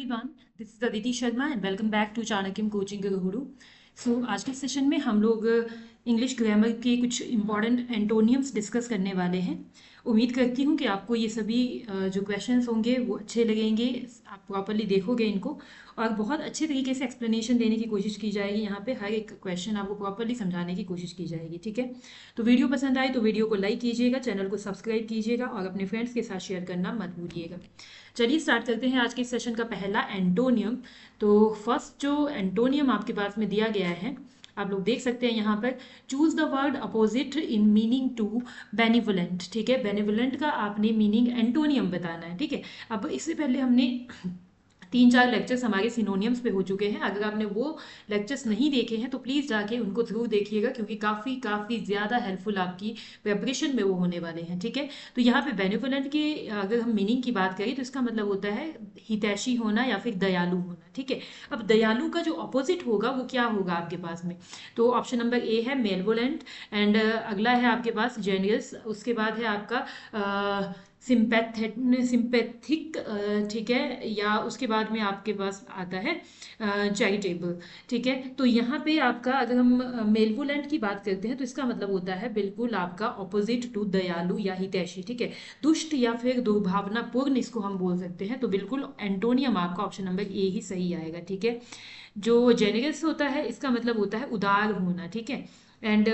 everyone, this is Aditi Sharma and welcome back to Chanakyam coaching Guru. आज के session में हम लोग इंग्लिश ग्रामर के कुछ इम्पॉर्टेंट एंटोनियम्स डिस्कस करने वाले हैं। उम्मीद करती हूँ कि आपको ये सभी जो क्वेश्चंस होंगे वो अच्छे लगेंगे, आप प्रॉपरली देखोगे इनको और बहुत अच्छे तरीके से एक्सप्लेनेशन देने की कोशिश की जाएगी। यहाँ पे हर एक क्वेश्चन आपको प्रॉपरली समझाने की कोशिश की जाएगी, ठीक है। तो वीडियो पसंद आए तो वीडियो को लाइक कीजिएगा, चैनल को सब्सक्राइब कीजिएगा और अपने फ्रेंड्स के साथ शेयर करना मत भूलिएगा। चलिए स्टार्ट करते हैं आज के सेशन का पहला एंटोनियम। तो फर्स्ट जो एंटोनियम आपके पास में दिया गया है, आप लोग देख सकते हैं यहाँ पर, choose the word opposite in meaning to benevolent. ठीक है, बेनिवोलेंट का आपने मीनिंग एंटोनियम बताना है, ठीक है। अब इससे पहले हमने 3-4 लेक्चर्स हमारे सिनोनियम्स पे हो चुके हैं। अगर आपने वो लेक्चर्स नहीं देखे हैं तो प्लीज़ जाके उनको जरूर देखिएगा, क्योंकि काफ़ी ज़्यादा हेल्पफुल आपकी प्रिपरेशन में वो होने वाले हैं, ठीक है। तो यहाँ पे बेनिवोलेंट की अगर हम मीनिंग की बात करें तो इसका मतलब होता है हितैषी होना या फिर दयालु होना, ठीक है। अब दयालु का जो अपोजिट होगा वो क्या होगा आपके पास में, तो ऑप्शन नंबर ए है मेलवोलेंट एंड अगला है आपके पास जेनियस, उसके बाद है आपका सिंपैथिक, ठीक है, या उसके बाद में आपके पास आता है चैरिटेबल, ठीक है। तो यहाँ पे आपका अगर हम मेलवोलेंट की बात करते हैं तो इसका मतलब होता है बिल्कुल आपका ऑपोजिट टू दयालु या हितैषी, ठीक है, दुष्ट या फिर दुर्भावनापूर्ण इसको हम बोल सकते हैं। तो बिल्कुल एंटोनियम आपका ऑप्शन नंबर ए ही सही आएगा, ठीक है। जो जेनरस होता है इसका मतलब होता है उदार होना, ठीक है। एंड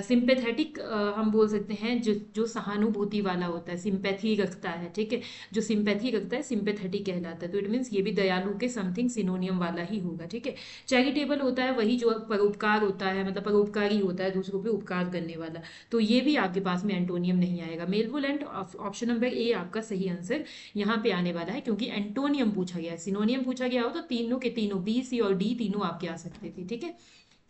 सिंपैथेटिक हम बोल सकते हैं जो सहानुभूति वाला होता है, सिंपैथी रखता है, ठीक है, जो सिंपैथी रखता है सिंपैथेटिक कहलाता है। तो इट मीन्स ये भी दयालु के समथिंग सिनोनियम वाला ही होगा, ठीक है। चैरिटेबल होता है वही जो परोपकार होता है, मतलब परोपकारी होता है, दूसरों पे उपकार करने वाला। तो ये भी आपके पास में एंटोनियम नहीं आएगा। मेलवोलेंट ऑप्शन नंबर ए आपका सही आंसर यहाँ पे आने वाला है, क्योंकि एंटोनियम पूछा गया है। सिनोनियम पूछा गया हो तो तीनों के तीनों बी, सी और डी तीनों आपके आ सकते थे, ठीक है।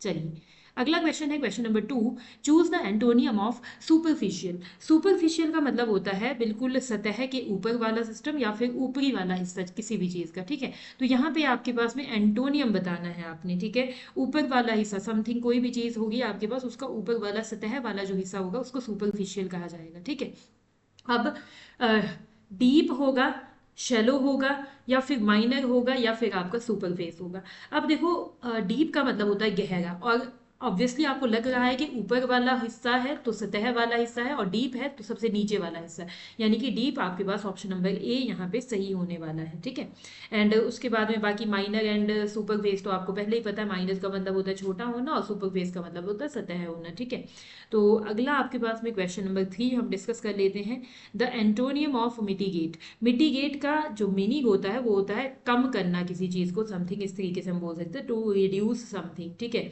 चलिए अगला क्वेश्चन है question number 2, choose the antonym of superficial. Superficial का मतलब होता है बिल्कुल सतह के ऊपर वाला सिस्टम या फिर ऊपरी वाला हिस्सा किसी भी चीज का, ठीक है। तो यहाँ पे आपके पास में एंटोनियम बताना है आपने, ठीक है। ऊपर वाला हिस्सा समथिंग कोई भी चीज होगी आपके पास, उसका ऊपर वाला सतह वाला जो हिस्सा होगा उसको सुपरफिशियल कहा जाएगा, ठीक है। अब डीप होगा, शेलो होगा या फिर माइनर होगा या फिर आपका सुपर फेस होगा। अब देखो डीप का मतलब होता है गहरा, और ऑब्वियसली आपको लग रहा है कि ऊपर वाला हिस्सा है तो सतह वाला हिस्सा है और डीप है तो सबसे नीचे वाला हिस्सा है, यानी कि डीप आपके पास ऑप्शन नंबर ए यहाँ पे सही होने वाला है, ठीक है। एंड उसके बाद में बाकी माइनर एंड सुपर फेस तो आपको पहले ही पता है, माइनर का मतलब होता है छोटा होना और सुपर फेस का मतलब होता है सतह होना, ठीक है। तो अगला आपके पास में क्वेश्चन नंबर 3 हम डिस्कस कर लेते हैं, the antonym of mitigate. Mitigate का जो मीनिंग होता है वो होता है कम करना किसी चीज को, समथिंग इस तरीके से हम बोल सकते हैं, टू रिड्यूस समथिंग, ठीक है।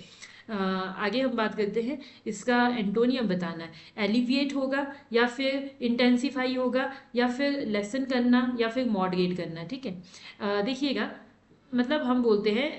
आगे हम बात करते हैं, इसका एंटोनियम बताना है। एलिविएट होगा या फिर इंटेंसिफाई होगा या फिर लेसन करना या फिर मॉडरेट करना, ठीक है। देखिएगा, मतलब हम बोलते हैं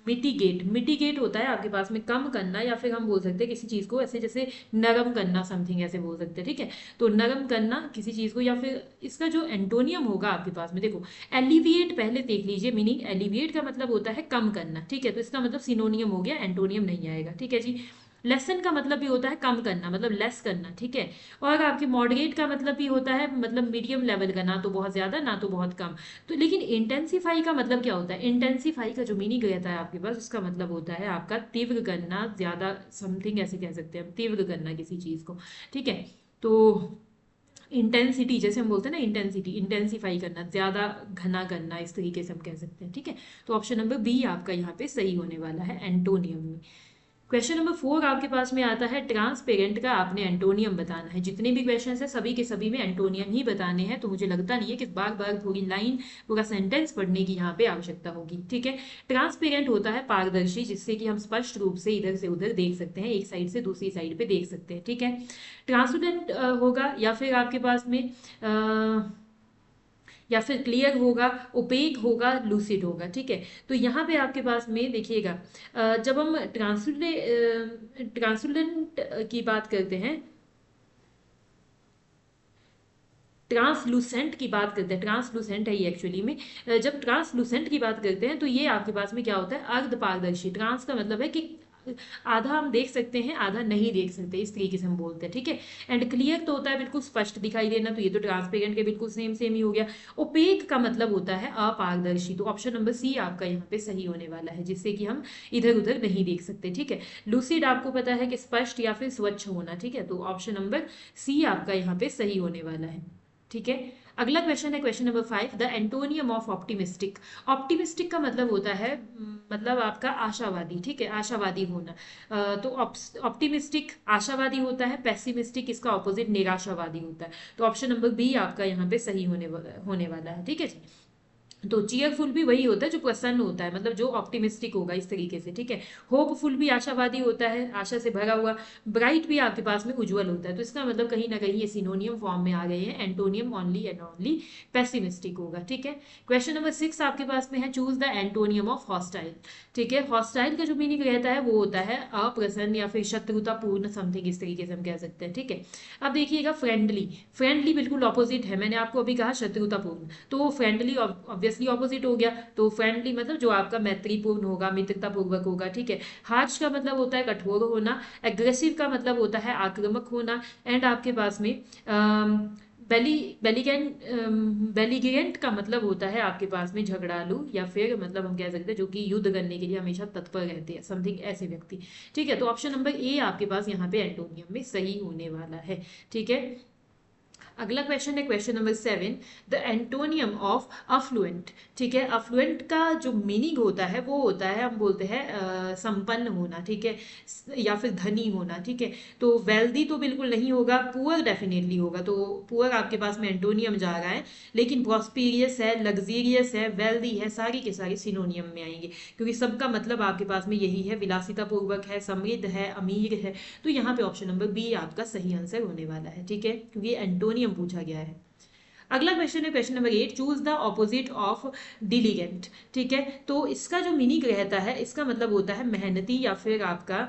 मिटिगेट, मिटिगेट होता है आपके पास में कम करना, या फिर हम बोल सकते हैं किसी चीज को ऐसे जैसे नरम करना, समथिंग ऐसे बोल सकते हैं, ठीक है। तो नरम करना किसी चीज को, या फिर इसका जो एंटोनियम होगा आपके पास में, देखो एलिविएट पहले देख लीजिए मीनिंग। एलिविएट का मतलब होता है कम करना, ठीक है, तो इसका मतलब सिनोनियम हो गया, एंटोनियम नहीं आएगा, ठीक है जी। लेसन का मतलब भी होता है कम करना, मतलब लेस करना, ठीक है। और आपके मॉडरेट का मतलब भी होता है मतलब मीडियम लेवल का, ना तो बहुत ज्यादा ना तो बहुत कम। तो लेकिन इंटेंसिफाई का मतलब क्या होता है, इंटेंसिफाई का जो मीनिंग रहता है आपके पास, उसका मतलब होता है आपका तीव्र करना, ज्यादा समथिंग ऐसे कह सकते हैं, तीव्र करना किसी चीज को, ठीक है। तो इंटेंसिटी जैसे हम बोलते हैं ना, इंटेंसिटी, इंटेंसिफाई करना, ज्यादा घना करना, इस तरीके से हम कह सकते हैं, ठीक है। तो ऑप्शन नंबर बी आपका यहाँ पे सही होने वाला है एंटोनियम में। क्वेश्चन नंबर 4 आपके पास में आता है, ट्रांसपेरेंट का आपने एंटोनियम बताना है। जितने भी क्वेश्चन है सभी के सभी में एंटोनियम ही बताने हैं, तो मुझे लगता नहीं है कि बार बार पूरी लाइन पूरा सेंटेंस पढ़ने की यहाँ पे आवश्यकता होगी, ठीक है। ट्रांसपेरेंट होता है पारदर्शी, जिससे कि हम स्पष्ट रूप से इधर से उधर देख सकते हैं, एक साइड से दूसरी साइड पे देख सकते हैं, ठीक है। ट्रांसपेरेंट होगा या फिर आपके पास में या फिर क्लियर होगा, ओपेक होगा, लूसिड होगा, ठीक है। तो यहाँ पे आपके पास में देखिएगा, जब हम ट्रांसुलेंट की बात करते हैं, ट्रांसलूसेंट की बात करते हैं, ट्रांसलूसेंट है ये एक्चुअली में, जब ट्रांसलूसेंट की बात करते हैं तो ये आपके पास में क्या होता है, अर्ध पारदर्शी। ट्रांस का मतलब है कि आधा हम देख सकते हैं, आधा नहीं देख सकते, इस तरीके से हम बोलते हैं, ठीक है। एंड क्लियर तो होता है बिल्कुल स्पष्ट दिखाई देना, तो ये तो ट्रांसपेरेंट के बिल्कुल सेम सेम ही हो गया। ओपेक का मतलब होता है अपारदर्शी, तो ऑप्शन नंबर सी आपका यहाँ पे सही होने वाला है, जिससे कि हम इधर उधर नहीं देख सकते, ठीक है। लूसिड आपको पता है कि स्पष्ट या फिर स्वच्छ होना, ठीक है, तो ऑप्शन नंबर सी आपका यहाँ पे सही होने वाला है, ठीक है। अगला क्वेश्चन है question number 5, the antonym of optimistic. Optimistic का मतलब होता है मतलब आपका आशावादी, ठीक है, आशावादी होना। तो ऑप्टिमिस्टिक आशावादी होता है, पेसिमिस्टिक इसका ऑपोजिट निराशावादी होता है, तो ऑप्शन नंबर बी आपका यहाँ पे सही होने वाला है, ठीक है जी। तो चीयरफुल भी वही होता है जो प्रसन्न होता है, मतलब जो ऑप्टिमिस्टिक होगा इस तरीके से, ठीक है। होपफुल भी आशावादी होता है, आशा से भरा हुआ। ब्राइट भी आपके पास में उज्जवल होता है, तो इसका मतलब कहीं ना कहीं ये सिनोनियम फॉर्म में आ गए हैं, antonym only and only pessimistic होगा, ठीक है। क्वेश्चन नंबर 6 आपके पास में है, choose the antonym of hostile, ठीक है। हॉस्टाइल का जो मीनिंग रहता है वो होता है अप्रसन्न या फिर शत्रुतापूर्ण, समथिंग इस तरीके से हम कह सकते हैं, ठीक है। अब देखिएगा फ्रेंडली, फ्रेंडली बिल्कुल ऑपोजिट है, मैंने आपको अभी कहा शत्रुतापूर्ण, तो फ्रेंडली ऑब्वियसली ऑपोजिट हो गया, तो फ्रेंडली मतलब जो आपका मैत्रीपूर्ण होगा, मित्रतापूर्वक होगा, ठीक है। हार्श का मतलब होता है कठोर होना, एग्रेसिव का मतलब होता है आक्रामक होना, एंड आपके पास में बेली बेलीगेंट का मतलब होता है आपके पास में झगड़ालू, या फिर मतलब हम कह सकते हैं जो कि युद्ध करने के लिए हमेशा तत्पर रहते हैं, समथिंग ऐसे व्यक्ति, ठीक है। तो ऑप्शन नंबर ए आपके पास यहाँ पे एंटोनियम में सही होने वाला है, ठीक है। अगला क्वेश्चन है question number 7, the antonym of affluent, ठीक है। अफ्लुएंट का जो मीनिंग होता है वो होता है, हम बोलते हैं संपन्न होना, ठीक है, या फिर धनी होना, ठीक है। तो वेल्दी तो बिल्कुल नहीं होगा, पुअर डेफिनेटली होगा, तो पुअर आपके पास में एंटोनियम जा रहा है, लेकिन प्रॉस्पीरियस है, लग्जीरियस है, वेल्दी है, सारी के सारे सिनोनियम में आएंगे, क्योंकि सबका मतलब आपके पास में यही है, विलासिता पूर्वक है, समृद्ध है, अमीर है, तो यहाँ पे ऑप्शन नंबर बी आपका सही आंसर होने वाला है, ठीक है, क्योंकि एंटोनियम पूछा गया है। अगला क्वेश्चन है question number 8, choose the opposite of diligent, ठीक है। तो इसका जो मीनिंग रहता है, इसका मतलब होता है मेहनती या फिर आपका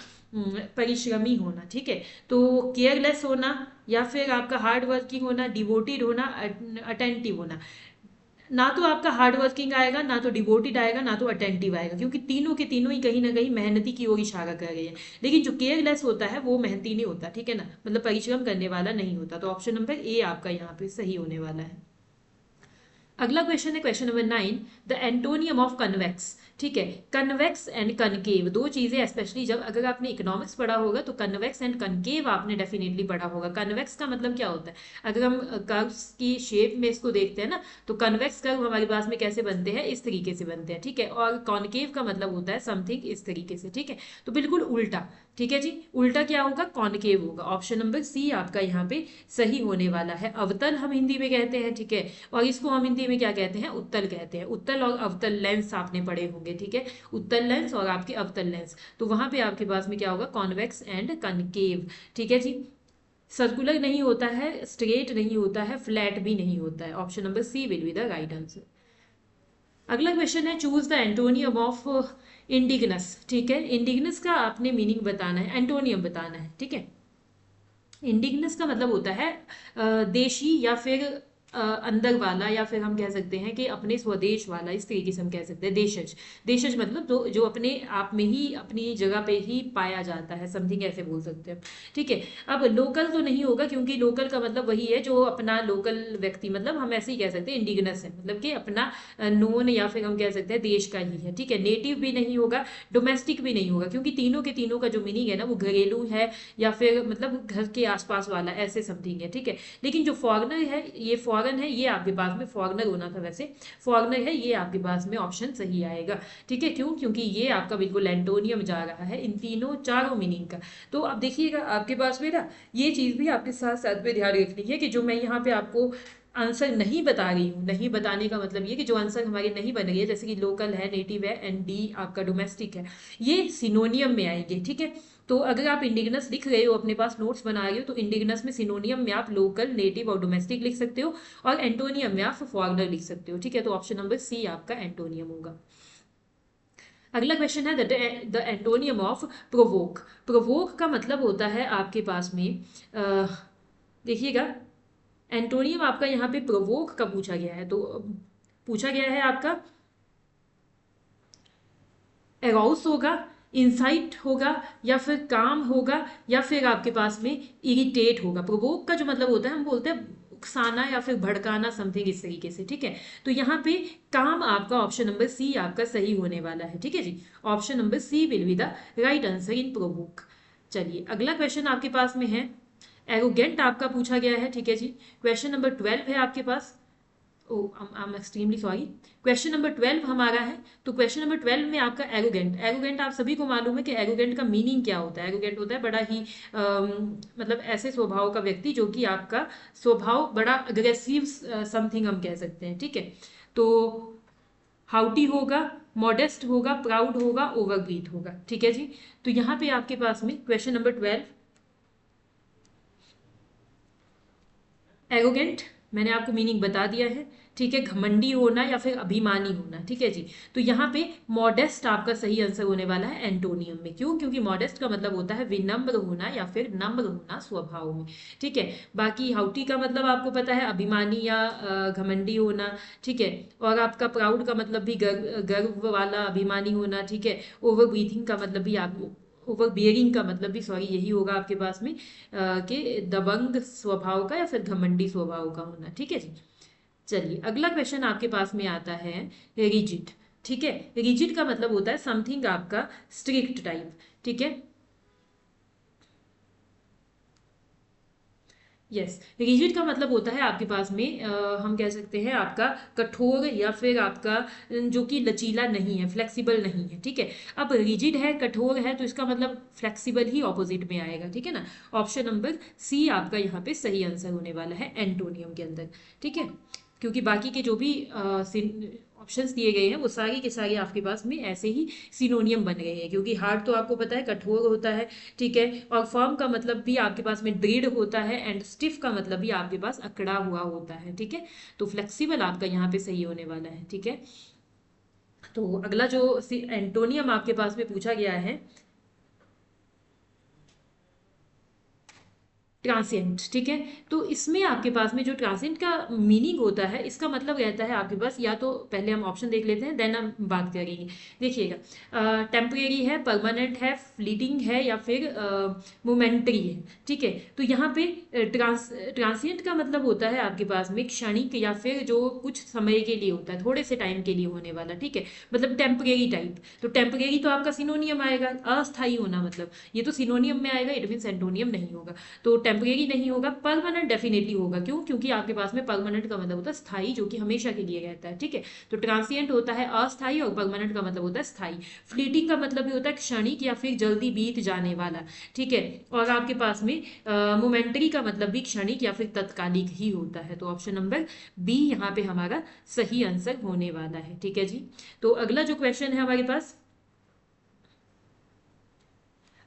परिश्रमी होना, ठीक है। तो केयरलेस होना, या फिर आपका हार्ड वर्किंग होना, डिवोटेड होना, अटेंटिव होना। ना तो आपका हार्ड वर्किंग आएगा, ना तो डिवोटेड आएगा, ना तो अटेंटिव आएगा, क्योंकि तीनों के तीनों ही कहीं ना कहीं मेहनती की ओर इशारा कर रहे हैं। लेकिन जो केयरलेस होता है वो मेहनती नहीं होता, ठीक है ना, मतलब परिश्रम करने वाला नहीं होता, तो ऑप्शन नंबर ए आपका यहाँ पे सही होने वाला है। अगला क्वेश्चन है question number 9, the antonym of convex, ठीक है। कन्वेक्स एंड कनकेव दो चीजें, स्पेशली जब अगर आपने इकोनॉमिक्स पढ़ा होगा तो कन्वेक्स एंड कनकेव आपने डेफिनेटली पढ़ा होगा। कन्वेक्स का मतलब क्या होता है, अगर हम कर्व्स की शेप में इसको देखते हैं ना, तो कन्वेक्स कर्व हमारे पास में कैसे बनते हैं, इस तरीके से बनते हैं, ठीक है। और कॉनकेव का मतलब होता है समथिंग इस तरीके से, ठीक है, तो बिल्कुल उल्टा, ठीक है जी। उल्टा क्या होगा, कॉनकेव होगा, ऑप्शन नंबर सी आपका यहाँ पे सही होने वाला है। अवतल हम हिंदी में कहते हैं, ठीक है, और इसको हम हिंदी में क्या कहते हैं, उत्तल कहते हैं। उत्तल और अवतल लेंस आपने पढ़े होंगे, ठीक है, उत्तल लेंस और आपके अवतल लेंस, तो वहां पे आपके पास में क्या होगा, कॉन्वेक्स एंड कनकेव, ठीक है जी। सर्कुलर नहीं होता है, स्ट्रेट नहीं होता है, फ्लैट भी नहीं होता है, option number C will be the right answer. अगला क्वेश्चन है, choose the antonym of indigenous, ठीक है। इंडिगनस का आपने मीनिंग बताना है, एंटोनियम बताना है, ठीक है। इंडिगनस का मतलब होता है देशी, या फिर अंदर वाला, या फिर हम कह सकते हैं कि अपने स्वदेश वाला, इस तरीके से हम कह सकते हैं। देशज, देशज मतलब जो जो अपने आप में ही अपनी जगह पे ही पाया जाता है, समथिंग ऐसे बोल सकते हैं, ठीक है। अब लोकल तो नहीं होगा, क्योंकि लोकल का मतलब वही है जो अपना लोकल व्यक्ति, मतलब हम ऐसे ही कह सकते हैं इंडिगनस है, मतलब कि अपना नोन, या फिर हम कह सकते हैं देश का ही है, ठीक है। नेटिव भी नहीं होगा, डोमेस्टिक भी नहीं होगा, क्योंकि तीनों के तीनों का जो मीनिंग है ना वो घरेलू है, या फिर मतलब घर के आसपास वाला, ऐसे समथिंग है, ठीक है। लेकिन जो फॉरनर है, ये फॉरन है, ये आपके पास में फॉरनर होना था, वैसे फॉरनर है, ये आपके पास में ऑप्शन सही आएगा, ठीक है। क्यों, क्योंकि ये आपका बिल्कुल एंटोनियम जा रहा है इन तीनों चारों मीनिंग का। तो अब देखिएगा आपके पास में ना, ये चीज भी आपके साथ साथ में ध्यान रखनी है कि जो मैं यहाँ पे आपको आंसर नहीं बता रही हूँ, नहीं बताने का मतलब ये कि जो आंसर हमारे नहीं बन रही है, जैसे कि लोकल है, नेटिव है, एंड डी आपका डोमेस्टिक है, ये सिनोनियम में आएंगे, ठीक है। तो अगर आप इंडिगनस लिख रहे हो, अपने पास नोट्स बना रहे हो, तो इंडिगनस में सिनोनियम में आप लोकल, नेटिव और डोमेस्टिक लिख सकते हो, और एंटोनियम में आप फॉरनर लिख सकते हो, ठीक है। तो ऑप्शन नंबर सी आपका एंटोनियम होगा। अगला क्वेश्चन है the antonym of provoke. Provoke का मतलब होता है आपके पास में देखिएगा, एंटोनियम आपका यहाँ पे प्रोवोक का पूछा गया है, तो पूछा गया है आपका एराउस होगा, इंसाइट होगा, या फिर काम होगा, या फिर आपके पास में इरिटेट होगा। प्रोवोक का जो मतलब होता है, हम बोलते हैं उकसाना या फिर भड़काना, समथिंग इस तरीके से, ठीक है। तो यहाँ पे काम आपका ऑप्शन नंबर सी आपका सही होने वाला है, ठीक है जी। Option number C will be the right answer in provoke. चलिए अगला क्वेश्चन आपके पास में है, एरोगेंट आपका पूछा गया है, ठीक है जी। क्वेश्चन नंबर 12 है आपके पास। Oh I am extremely sorry. Question number 12 हमारा है। तो क्वेश्चन नंबर 12 में आपका एरोगेंट, एरोगेंट आप सभी को मालूम है कि एरोगेंट का मीनिंग क्या होता है। एरोगेंट होता है बड़ा ही मतलब ऐसे स्वभाव का व्यक्ति जो कि आपका स्वभाव बड़ा अग्रेसिव समथिंग हम कह सकते हैं, ठीक है। तो हाउटी होगा, मॉडेस्ट होगा, प्राउड होगा, ओवरब्रीथ होगा, ठीक है जी। तो यहाँ पे आपके पास में क्वेश्चन नंबर 12 एरोगेंट, मैंने आपको मीनिंग बता दिया है, ठीक है। घमंडी होना या फिर अभिमानी होना, ठीक है जी। तो यहाँ पे मॉडेस्ट आपका सही आंसर होने वाला है एंटोनियम में। क्यों? क्योंकि मॉडेस्ट का मतलब होता है विनम्र होना या फिर नम्र होना स्वभाव में, ठीक है। बाकी हाउटी का मतलब आपको पता है अभिमानी या घमंडी होना, ठीक है। और आपका प्राउड का मतलब भी गर्व, गर्व वाला अभिमानी होना, ठीक है। ओवर ब्रीथिंग का मतलब भी आप, ओवर बियरिंग का मतलब भी सॉरी यही होगा आपके पास में कि दबंग स्वभाव का या फिर घमंडी स्वभाव का होना, ठीक है जी। चलिए अगला क्वेश्चन आपके पास में आता है रिजिड, ठीक है। रिजिड का मतलब होता है समथिंग आपका स्ट्रिक्ट टाइप, ठीक है। यस, रिजिड का मतलब होता है आपके पास में हम कह सकते हैं आपका कठोर या फिर आपका जो कि लचीला नहीं है, फ्लेक्सिबल नहीं है, ठीक है। अब रिजिड है, कठोर है, तो इसका मतलब फ्लेक्सिबल ही ऑपोजिट में आएगा, ठीक है ना। ऑप्शन नंबर सी आपका यहाँ पे सही आंसर होने वाला है एंटोनियम के अंदर, ठीक है। क्योंकि बाकी के जो भी ऑप्शंस दिए गए हैं वो सारी के सारे आपके पास में ऐसे ही सिनोनियम बन गए हैं। क्योंकि हार्ड तो आपको पता है कठोर होता है, ठीक है। और फर्म का मतलब भी आपके पास में दृढ़ होता है, एंड स्टिफ का मतलब भी आपके पास अकड़ा हुआ होता है, ठीक है। तो फ्लेक्सिबल आपका यहाँ पे सही होने वाला है, ठीक है। तो अगला जो एंटोनियम आपके पास में पूछा गया है, ट्रांसिएंट, ठीक है। तो इसमें आपके पास में जो ट्रांसिएंट का मीनिंग होता है, इसका मतलब रहता है आपके पास, या तो पहले हम ऑप्शन देख लेते हैं देन हम बात करेंगे। देखिएगा, टेम्परेरी है, परमानेंट है, फ्लीटिंग है, या फिर मोमेंटरी है, ठीक है। तो यहाँ पे ट्रांसिएंट का मतलब होता है आपके पास में क्षणिक या फिर जो कुछ समय के लिए होता है, थोड़े से टाइम के लिए होने वाला, ठीक है। मतलब टेम्परेरी टाइप। तो टेम्परेरी तो आपका सिनोनियम आएगा, अस्थायी होना, मतलब ये तो सिनोनियम में आएगा, इट मीन एंटोनियम नहीं होगा। तो टेम्परेरी नहीं होगा, परमानेंट डेफिनेटली होगा। क्यों? क्योंकि आपके पास में परमानेंट का मतलब होता है स्थायी, जो कि हमेशा के लिए रहता है, ठीक है। तो ट्रांसिएंट होता है अस्थायी, और परमानेंट का मतलब होता है स्थायी। फ्लीटिंग का मतलब भी होता है क्षणिक या फिर जल्दी बीत जाने वाला, ठीक है। और आपके पास में मोमेंटरी का मतलब भी क्षणिक या फिर तत्कालिक ही होता है। तो ऑप्शन नंबर बी यहाँ पे हमारा सही आंसर होने वाला है, ठीक है जी। तो अगला जो क्वेश्चन है हमारे पास,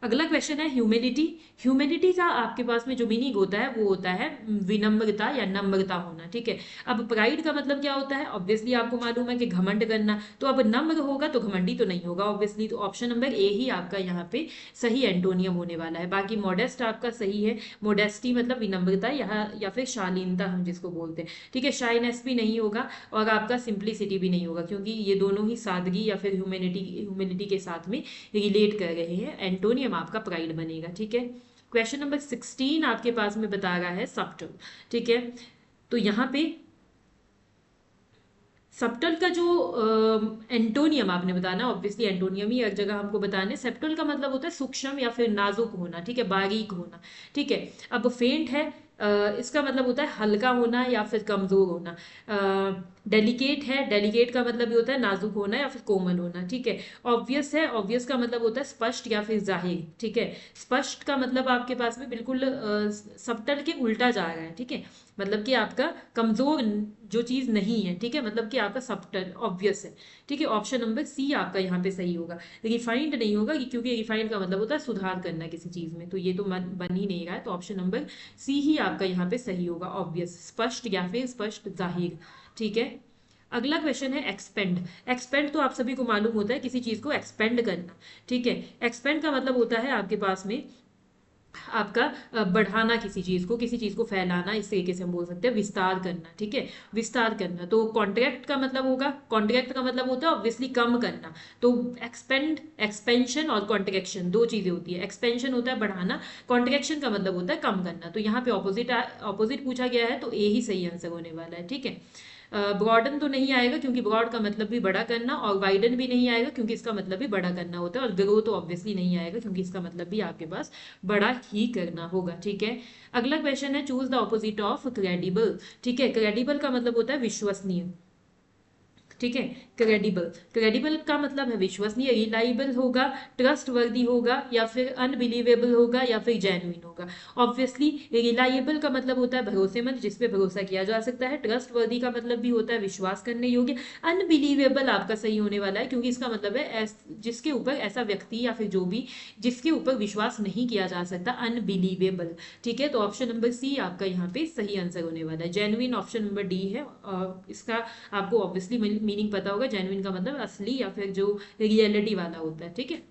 अगला क्वेश्चन है ह्यूमिलिटी। ह्यूमिलिटी का आपके पास में जो मीनिंग होता है वो होता है विनम्रता या नम्रता होना, ठीक है। अब प्राइड का मतलब क्या होता है? ऑब्वियसली आपको मालूम है कि घमंड करना। तो अब नम्र होगा तो घमंडी तो नहीं होगा ऑब्वियसली। तो ऑप्शन नंबर ए ही आपका यहाँ पे सही एंटोनियम होने वाला है। बाकी मॉडेस्ट आपका सही है, मोडेस्टी मतलब विनम्रता या फिर शालीनता हम जिसको बोलते हैं, ठीक है। शाइनेस भी नहीं होगा, और आपका सिंप्लिसिटी भी नहीं होगा, क्योंकि ये दोनों ही सादगी या फिर ह्यूमिलिटी के साथ में रिलेट कर रहे हैं। एंटोनियम आपका प्राइड बनेगा, ठीक है। क्वेश्चन नंबर 16 आपके पास में बता रहा है सब्टल, ठीक है। तो यहाँ पे सब्टल का जो एंटोनियम आपने बताना, ऑब्वियसली एंटोनियम ही हर जगह हमको बताना है। सेप्टल का मतलब होता है सूक्ष्म या फिर नाजुक होना, ठीक है, बारीक होना, ठीक है। अब फेंट है, इसका मतलब होता है हल्का होना या फिर कमजोर होना। डेलिकेट है, डेलिकेट का मतलब ये होता है नाजुक होना या फिर कोमल होना, ठीक है। ऑब्वियस है, ऑब्वियस का मतलब होता है स्पष्ट या फिर जाहिर, ठीक है। स्पष्ट का मतलब आपके पास में बिल्कुल सबटल के उल्टा जा रहा है, ठीक है। मतलब कि आपका कमजोर जो चीज नहीं है, ठीक है, मतलब कि आपका सबटल ऑब्वियस है, ठीक है। ऑप्शन नंबर सी आपका यहाँ पे सही होगा। रिफाइंड नहीं होगा, क्योंकि रिफाइंड का मतलब होता है सुधार करना किसी चीज में, तो ये तो बन ही नहीं रहा है। तो ऑप्शन नंबर सी ही आपका यहाँ पे सही होगा, ऑब्वियस, स्पष्ट या फिर स्पष्ट जाहिर, ठीक है। अगला क्वेश्चन है एक्सपेंड। एक्सपेंड तो आप सभी को मालूम होता है किसी चीज को एक्सपेंड करना, ठीक है। एक्सपेंड का मतलब होता है आपके पास में आपका बढ़ाना किसी चीज़ को फैलाना, इस तरीके से हम बोल सकते हैं विस्तार करना, ठीक है, विस्तार करना। तो कॉन्ट्रैक्ट का मतलब होगा, कॉन्ट्रैक्ट का मतलब होता है ऑब्वियसली कम करना। तो एक्सपेंड, एक्सपेंशन और कॉन्ट्रैक्शन दो चीज़ें होती है। एक्सपेंशन होता है बढ़ाना, कॉन्ट्रैक्शन का मतलब होता है कम करना। तो यहाँ पे ऑपोजिट ऑपोजिट पूछा गया है, तो ए ही सही आंसर होने वाला है, ठीक है। ब्रॉडन तो नहीं आएगा क्योंकि ब्रॉड का मतलब भी बड़ा करना, और वाइडन भी नहीं आएगा क्योंकि इसका मतलब भी बड़ा करना होता है, और ग्रो तो ऑब्वियसली नहीं आएगा क्योंकि इसका मतलब भी आपके पास बड़ा ही करना होगा, ठीक है। अगला क्वेश्चन है choose the opposite of credible, ठीक है। क्रेडिबल का मतलब होता है विश्वसनीय, ठीक है। क्रेडिबल, क्रेडिबल का मतलब है विश्वसनीय, रिलायबल होगा, ट्रस्टवर्दी होगा, या फिर अनबिलीवेबल होगा, या फिर जेन्युइन होगा। ऑब्वियसली रिलायबल का मतलब होता है भरोसेमंद, जिस पे भरोसा किया जा सकता है। ट्रस्टवर्दी का मतलब भी होता है विश्वास करने योग्य। अनबिलीवेबल आपका सही होने वाला है क्योंकि इसका मतलब है जिसके ऊपर ऐसा व्यक्ति या फिर जो भी जिसके ऊपर विश्वास नहीं किया जा सकता, अनबिलीवेबल, ठीक है। तो ऑप्शन नंबर सी आपका यहाँ पे सही आंसर होने वाला है। जेन्युइन ऑप्शन नंबर डी है। इसका आपको ऑब्वियसली मीनिंग पता होगा, जेन्युइन का मतलब असली या फिर जो रियलिटी वाला होता है, ठीक है।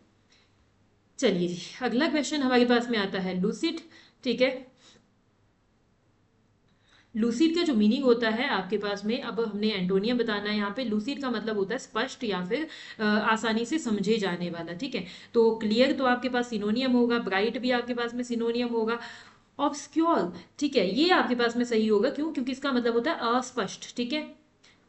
चलिए जी, अगला क्वेश्चन हमारे पास में आता है लूसिड, ठीक है। लूसिड का जो मीनिंग होता है आपके पास में, अब हमने एंटोनियम बताना है यहाँ पे। लूसिड का मतलब होता है स्पष्ट या फिर आसानी से समझे जाने वाला, ठीक है। तो क्लियर तो आपके पास सिनोनियम होगा, ब्राइट भी आपके पास में सिनोनियम होगा, ऑब्सक्योर, ठीक है, ये आपके पास में सही होगा। क्यों? क्योंकि इसका मतलब होता है अस्पष्ट, ठीक है।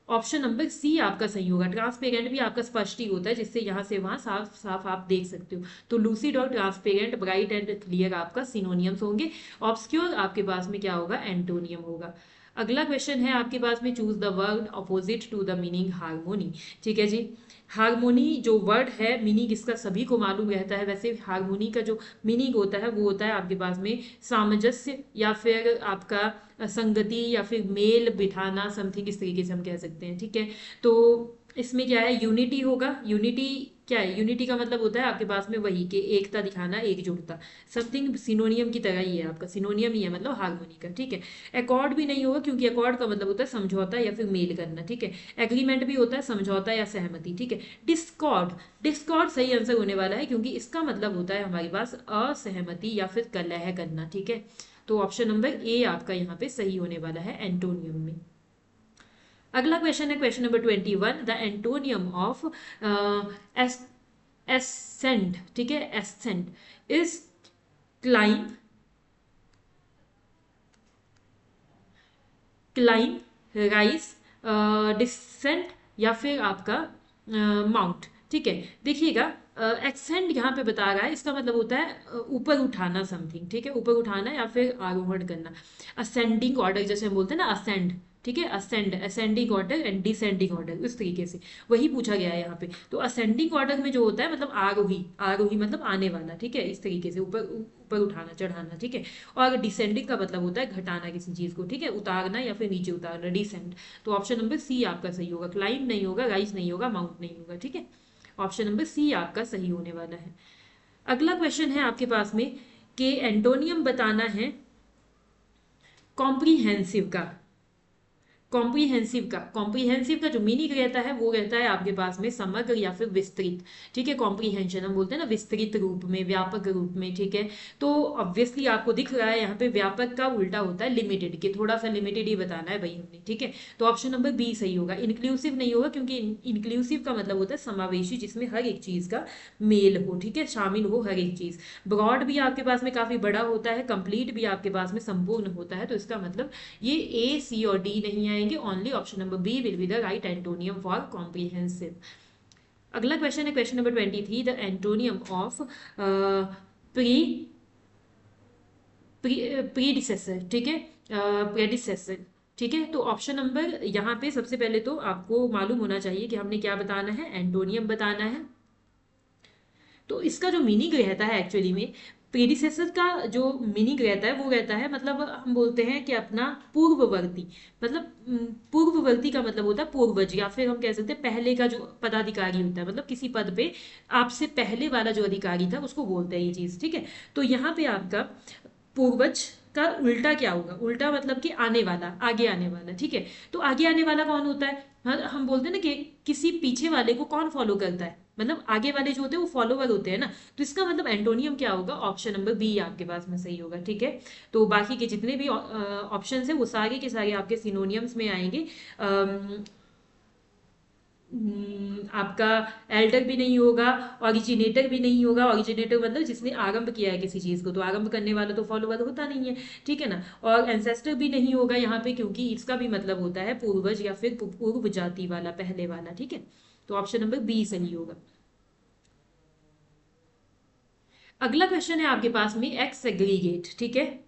ऑप्शन नंबर सी आपका सही होगा। ट्रांसपेरेंट भी आपका स्पष्ट ही होता है, जिससे यहाँ से वहाँ साफ साफ आप देख सकते हो। तो लूसिड और ट्रांसपेरेंट, ब्राइट एंड क्लियर आपका सिनोनियम्स होंगे। ऑब्सक्योर आपके पास में क्या होगा? एंटोनियम होगा। अगला क्वेश्चन है आपके पास में choose the word opposite to the meaning harmony, ठीक है जी। हारमोनी जो वर्ड है, मीनिंग इसका सभी को मालूम रहता है। वैसे हारमोनी का जो मीनिंग होता है वो होता है आपके पास में सामंजस्य, या फिर आपका संगति, या फिर मेल बिठाना, समथिंग इस तरीके से हम कह सकते हैं, ठीक है। तो इसमें क्या है? यूनिटी होगा। यूनिटी क्या है? यूनिटी का मतलब होता है आपके पास में वही कि एकता दिखाना, एकजुटता, समथिंग सिनोनियम की तरह ही है, आपका सिनोनियम ही है मतलब हारमोनी का, ठीक है। एकॉर्ड भी नहीं होगा क्योंकि एकॉर्ड का मतलब होता है समझौता या फिर मेल करना, ठीक है। एग्रीमेंट भी होता है समझौता या सहमति, ठीक है। डिस्कॉर्ड, डिस्कॉर्ड सही आंसर होने वाला है क्योंकि इसका मतलब होता है हमारे पास असहमति या फिर कलह करना, ठीक है। तो ऑप्शन नंबर ए आपका यहाँ पे सही होने वाला है एंटोनियम में। अगला क्वेश्चन है question number 21, the antonym of ascent, ठीक है, ascent is climb, climb, rise, descent, या फिर आपका माउंट, ठीक है। देखिएगा, एक्सेंट यहाँ पे बता रहा है, इसका मतलब होता है ऊपर उठाना समथिंग, ठीक है, ऊपर उठाना या फिर आरोहण करना। असेंडिंग ऑर्डर जैसे हम बोलते हैं ना, असेंड, ठीक है, ascend, ascending order and descending order, इस तरीके से वही पूछा गया है यहाँ पे। तो असेंडिंग ऑर्डर में जो होता है मतलब आरोही, आरोही मतलब आने वाला, ठीक है, इस तरीके से ऊपर ऊपर उठाना, चढ़ाना, ठीक है। और डिसेंडिंग का मतलब होता है घटाना किसी चीज को, ठीक है, उतारना या फिर नीचे उतारना, डिसेंड। तो ऑप्शन नंबर सी आपका सही होगा। क्लाइम नहीं होगा, राइज नहीं होगा, माउंट नहीं होगा, ठीक है। ऑप्शन नंबर सी आपका सही होने वाला है। अगला क्वेश्चन है आपके पास में कि एंटोनियम बताना है कॉम्प्रीहेंसिव का। कॉम्प्रीहेंसिव का जो मीनिंग रहता है वो रहता है आपके पास में समग्र या फिर विस्तृत, ठीक है। कॉम्प्रीहेंशन हम बोलते हैं ना विस्तृत रूप में, व्यापक रूप में, ठीक है। तो ऑब्वियसली आपको दिख रहा है यहाँ पे व्यापक का उल्टा होता है लिमिटेड, के थोड़ा सा लिमिटेड ही बताना है भाई हमने, ठीक है। तो ऑप्शन नंबर बी सही होगा। इंक्लूसिव नहीं होगा क्योंकि इंक्लूसिव का मतलब होता है समावेशी, जिसमें हर एक चीज का मेल हो, ठीक है, शामिल हो हर एक चीज। ब्रॉड भी आपके पास में काफी बड़ा होता है, कंप्लीट भी आपके पास में संपूर्ण होता है। तो इसका मतलब ये ए, सी और डी नहीं आएंगे, only option number B will be the right antonym for comprehensive. अगला क्वेश्चन है question number 23, the antonym of pre predecessor, ठीक है, प्रेडिसेसर, ठीक है। तो ऑप्शन नंबर यहाँ पे सबसे पहले तो आपको मालूम होना चाहिए कि हमने क्या बताना है, एंटोनियम बताना है। तो इसका जो मीनिंग रहता है एक्चुअली में, प्रेडिसेसर का जो मीनिंग रहता है वो रहता है मतलब हम बोलते हैं कि अपना पूर्ववर्ती, मतलब पूर्ववर्ती का मतलब होता है पूर्वज, या फिर हम कह सकते हैं पहले का जो पदाधिकारी होता है, मतलब किसी पद पे आपसे पहले वाला जो अधिकारी था उसको बोलते हैं ये चीज, ठीक है। तो यहाँ पे आपका पूर्वज का उल्टा क्या होगा? उल्टा मतलब कि आने वाला, आगे आने वाला, ठीक है। तो आगे आने वाला कौन होता है? हम बोलते हैं ना कि किसी पीछे वाले को कौन फॉलो करता है, मतलब आगे वाले जो होते हैं वो फॉलोवर होते हैं ना। तो इसका मतलब एंटोनियम क्या होगा? ऑप्शन नंबर बी आपके पास में सही होगा, ठीक है। तो बाकी के जितने भी ऑप्शन है वो सारे के सारे आपके सिनोनियम्स में आएंगे। आपका एल्डर भी नहीं होगा, ऑरिजिनेटर भी नहीं होगा। ऑरिजिनेटर मतलब जिसने आरंभ किया है किसी चीज को, तो आरंभ करने वाला तो फॉलोवर होता नहीं है, ठीक है ना। और एंसेस्टर भी नहीं होगा यहाँ पे, क्योंकि इसका भी मतलब होता है पूर्वज या फिर पूर्व जाति वाला, पहले वाला, ठीक है। तो ऑप्शन नंबर बी सही होगा। अगला क्वेश्चन है आपके पास में एक्स सेग्रीगेट, ठीक है।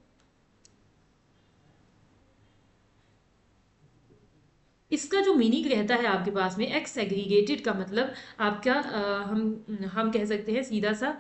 इसका जो मीनिंग रहता है आपके पास में एक्स सेग्रीगेटेड का मतलब आपका हम कह सकते हैं सीधा सा,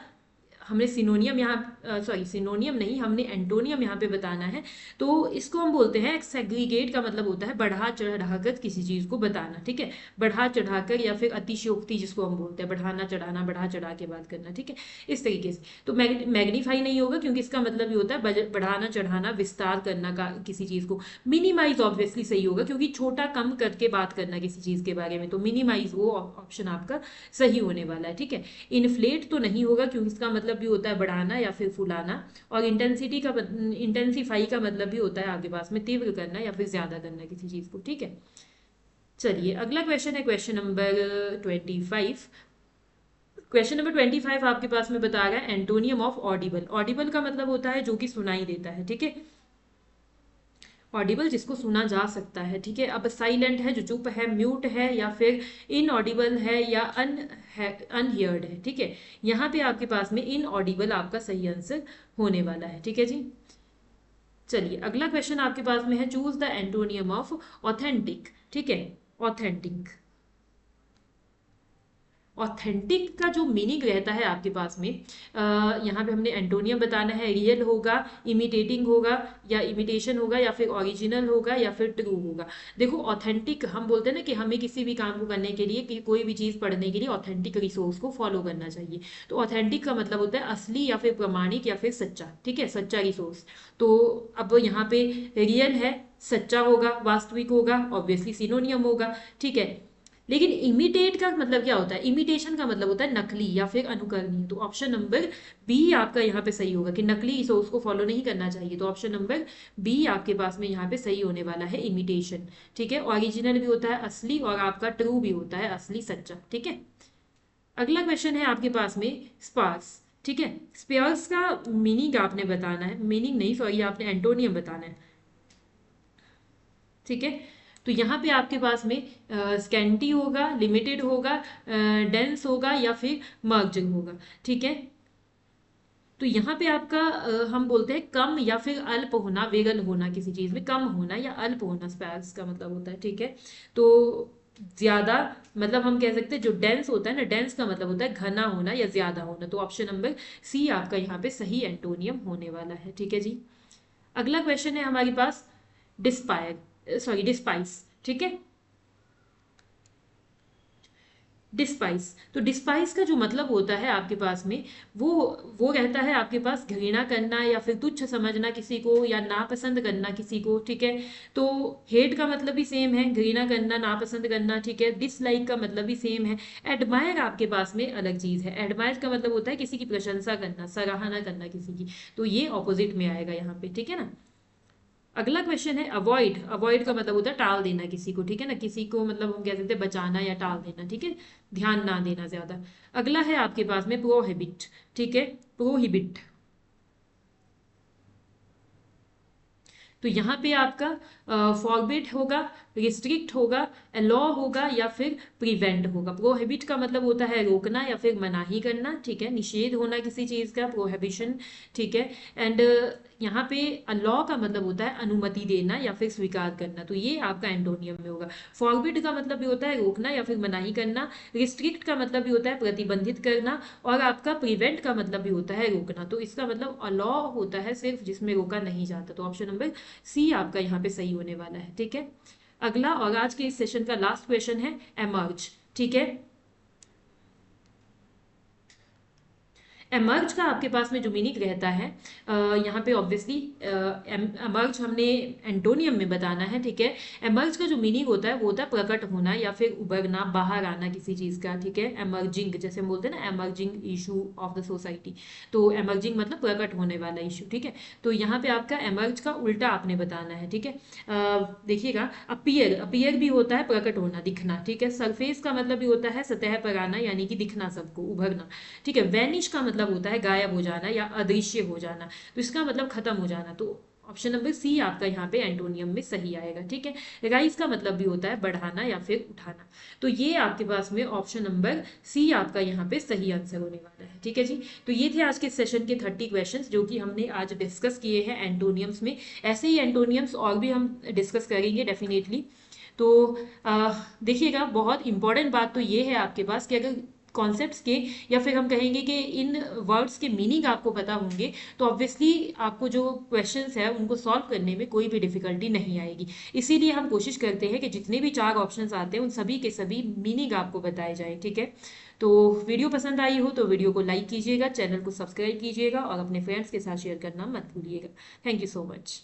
हमने सिनोनियम यहाँ, सॉरी सिनोनियम नहीं, हमने एंटोनियम यहाँ पे बताना है। तो इसको हम बोलते हैं सेग्रीगेट का मतलब होता है बढ़ा चढ़ाकर किसी चीज को बताना, ठीक है। बढ़ा चढ़ाकर या फिर अतिशयोक्ति जिसको हम बोलते हैं, बढ़ाना चढ़ाना, बढ़ा चढ़ा के बात करना, ठीक है, इस तरीके से। तो मैग्नीफाई नहीं होगा, क्योंकि इसका मतलब ये होता है बढ़ाना चढ़ाना, विस्तार करना का किसी चीज को। मिनिमाइज ऑब्वियसली सही होगा, क्योंकि छोटा कम करके बात करना किसी चीज के बारे में, तो मिनिमाइज वो ऑप्शन आपका सही होने वाला है, ठीक है। इन्फ्लेट तो नहीं होगा, क्योंकि इसका मतलब भी होता है बढ़ाना या फिर फुलाना। और इंटेंसिफाई का मतलब भी होता है आपके पास में तीव्र करना या फिर ज्यादा करना किसी चीज को, ठीक है। चलिए अगला क्वेश्चन है क्वेश्चन नंबर 25। क्वेश्चन नंबर 25 आपके पास में बता रहा है एंटोनियम ऑफ ऑडिबल। ऑडिबल का मतलब होता है जो कि सुनाई देता है, ठीक है। ऑडिबल जिसको सुना जा सकता है, ठीक है। अब साइलेंट है जो चुप है, म्यूट है, या फिर इनऑडिबल है, या अनहियर्ड है, ठीक है। यहाँ पे आपके पास में इनऑडिबल आपका सही आंसर होने वाला है, ठीक है जी। चलिए अगला क्वेश्चन आपके पास में है choose the antonym of authentic, ठीक है। ऑथेंटिक, ऑथेंटिक का जो मीनिंग रहता है आपके पास में, यहाँ पे हमने एंटोनियम बताना है। रियल होगा, इमिटेटिंग होगा, या इमिटेशन होगा, या फिर ओरिजिनल होगा, या फिर ट्रू होगा। देखो ऑथेंटिक हम बोलते हैं ना कि हमें किसी भी काम को करने के लिए, कि कोई भी चीज़ पढ़ने के लिए ऑथेंटिक रिसोर्स को फॉलो करना चाहिए। तो ऑथेंटिक का मतलब होता है असली या फिर प्रमाणिक या फिर सच्चा, ठीक है, सच्चा रिसोर्स। तो अब यहाँ पे रियल है, सच्चा होगा, वास्तविक होगा, ऑब्वियसली सिनोनियम होगा, ठीक है। लेकिन इमिटेट का मतलब क्या होता है? इमिटेशन का मतलब होता है नकली या फिर अनुकरणीय। तो ऑप्शन नंबर बी आपका यहाँ पे सही होगा कि नकली सोर्स को फॉलो नहीं करना चाहिए। तो ऑप्शन नंबर बी आपके पास में यहाँ पे सही होने वाला है, इमिटेशन, ठीक है। ओरिजिनल भी होता है असली, और आपका ट्रू भी होता है असली, सच्चा, ठीक है। अगला क्वेश्चन है आपके पास में स्पार्स, ठीक है। स्पेयर्स का मीनिंग आपने बताना है, मीनिंग नहीं सॉरी, आपने एंटोनियम बताना है, ठीक है। तो यहाँ पे आपके पास में स्कैंटी होगा, लिमिटेड होगा, डेंस होगा, या फिर मर्ज होगा, ठीक है। तो यहाँ पे आपका हम बोलते हैं कम या फिर अल्प होना, विरल होना, किसी चीज में कम होना या अल्प होना स्पैर्स का मतलब होता है, ठीक है। तो ज्यादा, मतलब हम कह सकते हैं जो डेंस होता है ना, डेंस का मतलब होता है घना होना या ज्यादा होना। तो ऑप्शन नंबर सी आपका यहाँ पे सही एंटोनियम होने वाला है, ठीक है जी। अगला क्वेश्चन है हमारे पास डिस्पायर, सॉरी डिस्पाइस, ठीक है। डिस्पाइस, तो डिस्पाइस का जो मतलब होता है आपके पास में, वो वो रहता है आपके पास घृणा करना या फिर तुच्छ समझना किसी को, या नापसंद करना किसी को, ठीक है। तो हेट का मतलब भी सेम है, घृणा करना, नापसंद करना, ठीक है। डिसलाइक का मतलब भी सेम है। एडमायर आपके पास में अलग चीज है। एडमायर का मतलब होता है किसी की प्रशंसा करना, सराहना करना किसी की। तो ये ऑपोजिट में आएगा यहाँ पे, ठीक है ना। अगला क्वेश्चन है अवॉइड। अवॉइड का मतलब होता है टाल देना किसी को, ठीक है ना। किसी को मतलब हम कह सकते हैं बचाना या टाल देना, ठीक है, ध्यान ना देना ज्यादा। अगला है आपके पास में प्रोहिबिट, ठीक है। प्रोहिबिट, तो यहाँ पे आपका फॉरबिड होगा, रिस्ट्रिक्ट होगा, अलॉ होगा, या फिर प्रिवेंट होगा। प्रोहिबिट का मतलब होता है रोकना या फिर मनाही करना, ठीक है, निषेध होना किसी चीज का, प्रोहिबिशन, ठीक है। एंड यहाँ पे अलॉ का मतलब होता है अनुमति देना या फिर स्वीकार करना। तो ये आपका एंटोनियम में होगा। फॉरबिड का मतलब भी होता है रोकना या फिर मनाही करना। रिस्ट्रिक्ट का मतलब भी होता है प्रतिबंधित करना। और आपका प्रिवेंट का मतलब भी होता है रोकना। तो इसका मतलब अलॉ होता है सिर्फ जिसमें रोका नहीं जाता। तो ऑप्शन नंबर सी आपका यहाँ पे सही होने वाला है, ठीक है। अगला और आज के इस सेशन का लास्ट क्वेश्चन है एमर्ज, ठीक है। एमर्ज का आपके पास में जो मीनिंग रहता है, यहाँ पे ऑब्वियसली एमर्ज हमने एंटोनियम में बताना है, ठीक है। एमर्ज का जो मीनिंग होता है वो होता है प्रकट होना या फिर उभरना, बाहर आना किसी चीज़ का, ठीक है। एमर्जिंग जैसे हम बोलते हैं ना, emerging issue of the society, तो एमर्जिंग मतलब प्रकट होने वाला इशू, ठीक है। तो यहाँ पे आपका एमर्ज का उल्टा आपने बताना है, ठीक है। देखिएगा, अपीयर, अपीयर भी होता है प्रकट होना, दिखना, ठीक है। सरफेस का मतलब भी होता है सतह पर आना, यानी कि दिखना सबको, उभरना, ठीक है। वैनिश का मतलब होता है गायब हो जाना या अदृश्य हो जाना, तो इसका मतलब खत्म हो जाना। तो ऑप्शन नंबर सी आपका यहाँ पे एंटोनियम में सही आएगा, ठीक है। राइज का मतलब भी होता है बढ़ाना या फिर उठाना। तो ये आपके पास में ऑप्शन नंबर सी आपका यहाँ पे सही आंसर होने वाला है, ठीक है जी। तो ये थे आज के सेशन के 30 क्वेश्चंस जो कि हमने आज डिस्कस किए हैं एंटोनियम्स में। ऐसे ही एंटोनियम्स और भी हम डिस्कस करेंगे डेफिनेटली। तो देखिएगा, बहुत इंपॉर्टेंट बात तो ये है आपके पास कि अगर कॉन्सेप्ट्स के या फिर हम कहेंगे कि इन वर्ड्स के मीनिंग आपको पता होंगे तो ऑब्वियसली आपको जो क्वेश्चंस है उनको सॉल्व करने में कोई भी डिफिकल्टी नहीं आएगी। इसीलिए हम कोशिश करते हैं कि जितने भी 4 ऑप्शंस आते हैं उन सभी के सभी मीनिंग आपको बताए जाए, ठीक है। तो वीडियो पसंद आई हो तो वीडियो को लाइक कीजिएगा, चैनल को सब्सक्राइब कीजिएगा और अपने फ्रेंड्स के साथ शेयर करना मत भूलिएगा। Thank you so much.